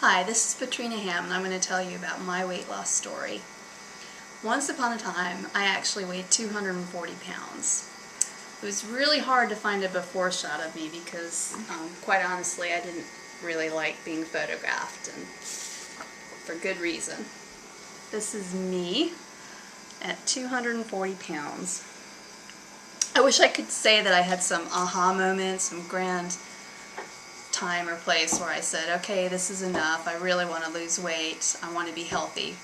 Hi, this is Petrina Hamm, and I'm going to tell you about my weight loss story. Once upon a time, I actually weighed 240 pounds. It was really hard to find a before shot of me because, quite honestly, I didn't really like being photographed, and for good reason. This is me at 240 pounds. I wish I could say that I had some aha moment, some grand time or place where I said, okay, this is enough, I really want to lose weight, I want to be healthy.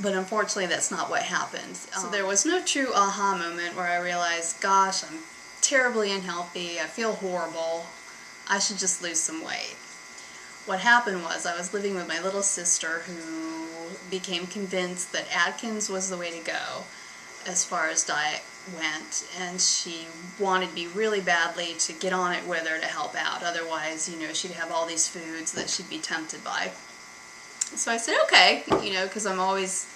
But unfortunately that's not what happened. So there was no true aha moment where I realized, gosh, I'm terribly unhealthy, I feel horrible, I should just lose some weight. What happened was I was living with my little sister who became convinced that Atkins was the way to go as far as diet went, and she wanted me really badly to get on it with her to help out. Otherwise, she'd have all these foods that she'd be tempted by. So I said, okay, because I'm always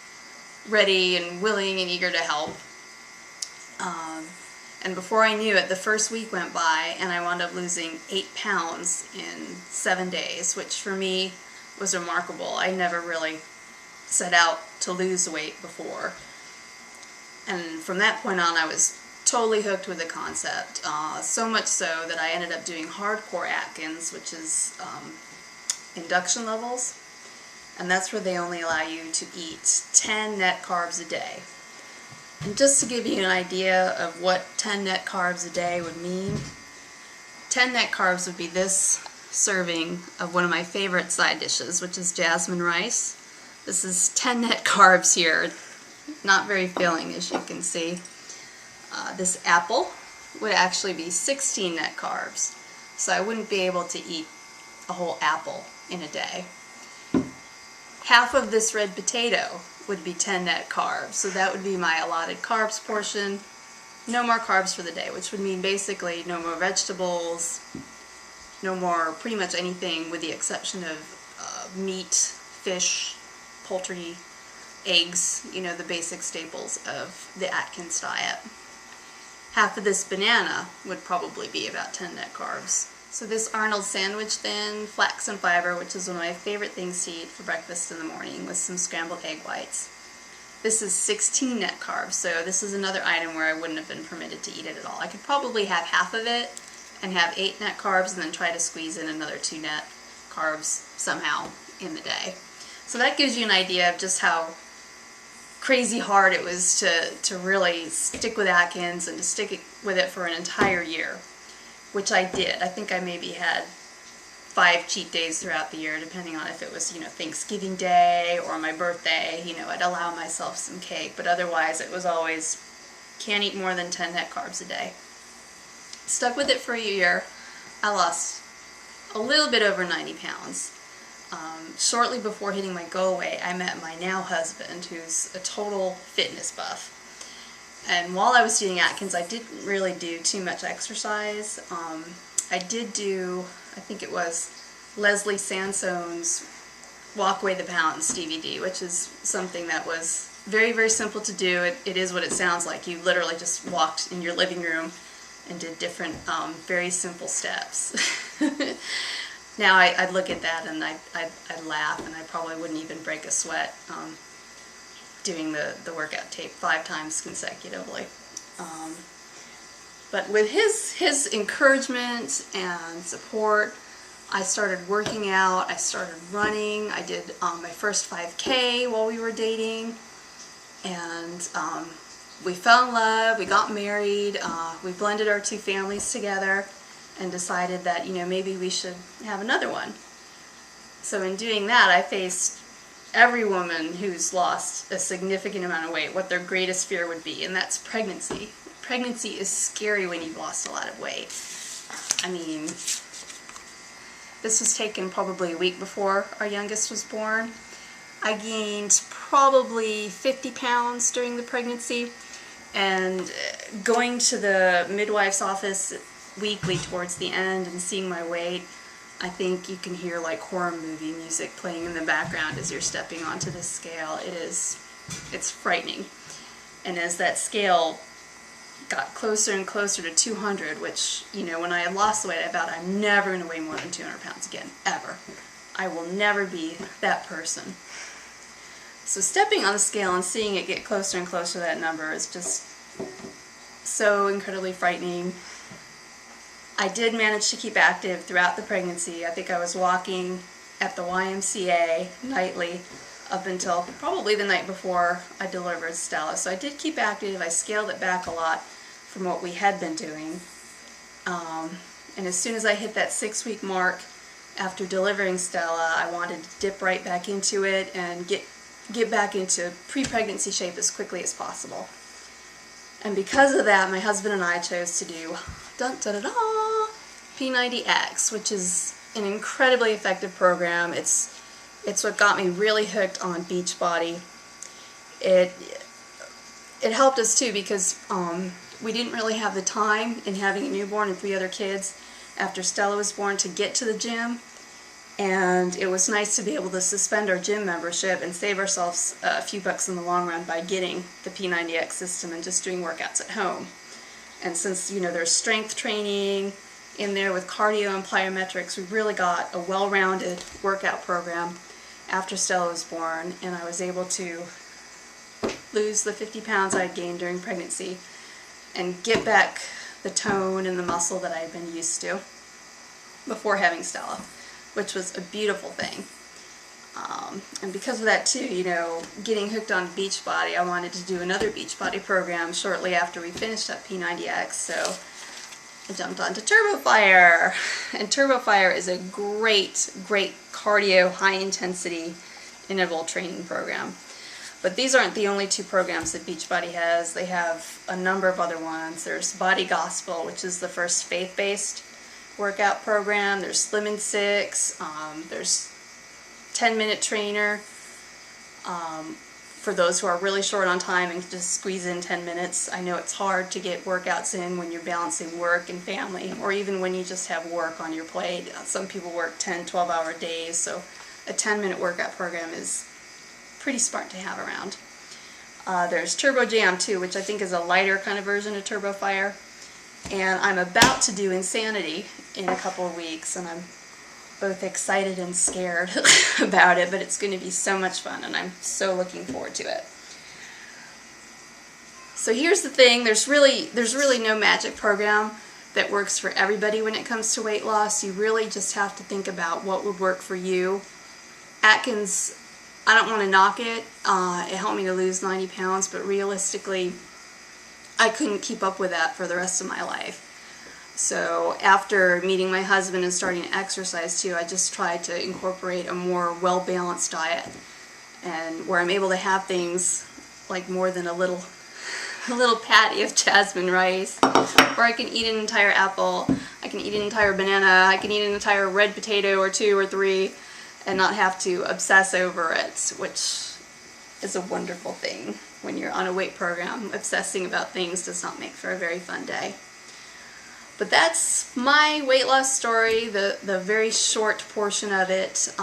ready and willing and eager to help. And before I knew it, the first week went by and I wound up losing 8 pounds in 7 days, which for me was remarkable. I never really set out to lose weight before. And from that point on, I was totally hooked with the concept, so much so that I ended up doing hardcore Atkins, which is induction levels, and that's where they only allow you to eat 10 net carbs a day. And just to give you an idea of what 10 net carbs a day would mean, 10 net carbs would be this serving of one of my favorite side dishes, which is jasmine rice. This is 10 net carbs here. Not very filling, as you can see. This apple would actually be 16 net carbs, so I wouldn't be able to eat a whole apple in a day. Half of this red potato would be 10 net carbs, so that would be my allotted carbs portion. No more carbs for the day, which would mean basically no more vegetables, no more pretty much anything with the exception of meat, fish, poultry, eggs, the basic staples of the Atkins diet. Half of this banana would probably be about 10 net carbs. So this Arnold sandwich then, flaxen fiber, which is one of my favorite things to eat for breakfast in the morning with some scrambled egg whites. This is 16 net carbs, so this is another item where I wouldn't have been permitted to eat it at all. I could probably have half of it and have 8 net carbs and then try to squeeze in another 2 net carbs somehow in the day. So that gives you an idea of just how crazy hard it was to really stick with Atkins and to stick with it for an entire year, which I did. I think I maybe had 5 cheat days throughout the year, depending on if it was, Thanksgiving Day or my birthday. I'd allow myself some cake, but otherwise it was always can't eat more than 10 net carbs a day. Stuck with it for a year. I lost a little bit over 90 pounds. Shortly before hitting my goal weight, I met my now husband, who's a total fitness buff. And while I was doing Atkins, I didn't really do too much exercise. I did do, I think it was Leslie Sansone's Walk Away the Pounds DVD, which is something that was very, very simple to do. It is what it sounds like. You literally just walked in your living room and did different, very simple steps. Now I'd look at that and I'd laugh, and I probably wouldn't even break a sweat doing the workout tape 5 times consecutively. But with his encouragement and support, I started working out, I started running, I did my first 5K while we were dating, and we fell in love, we got married, we blended our 2 families together, and decided that, maybe we should have another one. So in doing that, I faced every woman who's lost a significant amount of weight, what their greatest fear would be, and that's pregnancy. Pregnancy is scary when you've lost a lot of weight. I mean, this was taken probably a week before our youngest was born. I gained probably 50 pounds during the pregnancy, and going to the midwife's office weekly towards the end and seeing my weight, I think you can hear like horror movie music playing in the background as you're stepping onto the scale. It's frightening. And as that scale got closer and closer to 200, which, when I had lost the weight, I thought I'm never going to weigh more than 200 pounds again, ever. I will never be that person. So stepping on the scale and seeing it get closer and closer to that number is just so incredibly frightening. I did manage to keep active throughout the pregnancy. I think I was walking at the YMCA nightly up until probably the night before I delivered Stella. So I did keep active. I scaled it back a lot from what we had been doing. And as soon as I hit that 6-week mark after delivering Stella, I wanted to dip right back into it and get back into pre-pregnancy shape as quickly as possible. And because of that, my husband and I chose to do P90X, which is an incredibly effective program. It's what got me really hooked on Beachbody. It helped us too because we didn't really have the time in having a newborn and 3 other kids after Stella was born to get to the gym, and it was nice to be able to suspend our gym membership and save ourselves a few bucks in the long run by getting the P90X system and just doing workouts at home. And since there's strength training in there with cardio and plyometrics, we really got a well-rounded workout program after Stella was born, and I was able to lose the 50 pounds I had gained during pregnancy and get back the tone and the muscle that I had been used to before having Stella, which was a beautiful thing. And because of that too, getting hooked on Beachbody, I wanted to do another Beachbody program shortly after we finished up P90X, so I jumped onto TurboFire. And TurboFire is a great cardio, high-intensity interval training program. But these aren't the only 2 programs that Beachbody has. They have a number of other ones. There's Body Gospel, which is the first faith-based workout program. There's Slim and 6. There's 10-minute trainer for those who are really short on time and can just squeeze in 10 minutes. I know it's hard to get workouts in when you're balancing work and family, or even when you just have work on your plate. Some people work 10, 12-hour days, so a 10-minute workout program is pretty smart to have around. There's Turbo Jam too, which I think is a lighter kind of version of TurboFire. And I'm about to do Insanity in a couple of weeks, and I'm both excited and scared about it, but it's going to be so much fun, and I'm so looking forward to it. So here's the thing, there's really no magic program that works for everybody when it comes to weight loss. You really just have to think about what would work for you. Atkins, I don't want to knock it. It helped me to lose 90 pounds, but realistically, I couldn't keep up with that for the rest of my life. So after meeting my husband and starting to exercise too, I just tried to incorporate a more well-balanced diet, and where I'm able to have things like more than a little patty of jasmine rice, or I can eat an entire apple, I can eat an entire banana, I can eat an entire red potato or 2 or 3, and not have to obsess over it, which is a wonderful thing. When you're on a weight program, obsessing about things does not make for a very fun day. But that's my weight loss story, the very short portion of it.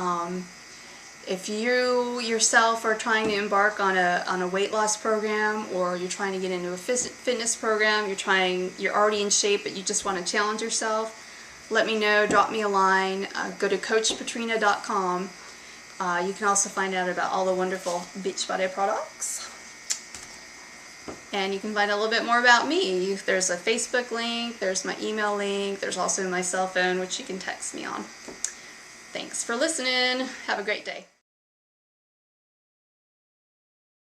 If you yourself are trying to embark on a weight loss program, or you're trying to get into a fitness program, you're already in shape but you just want to challenge yourself, let me know, drop me a line, go to CoachPetrina.com. You can also find out about all the wonderful Beachbody products. And you can find out a little bit more about me. There's a Facebook link, there's my email link, there's also my cell phone, which you can text me on. Thanks for listening. Have a great day.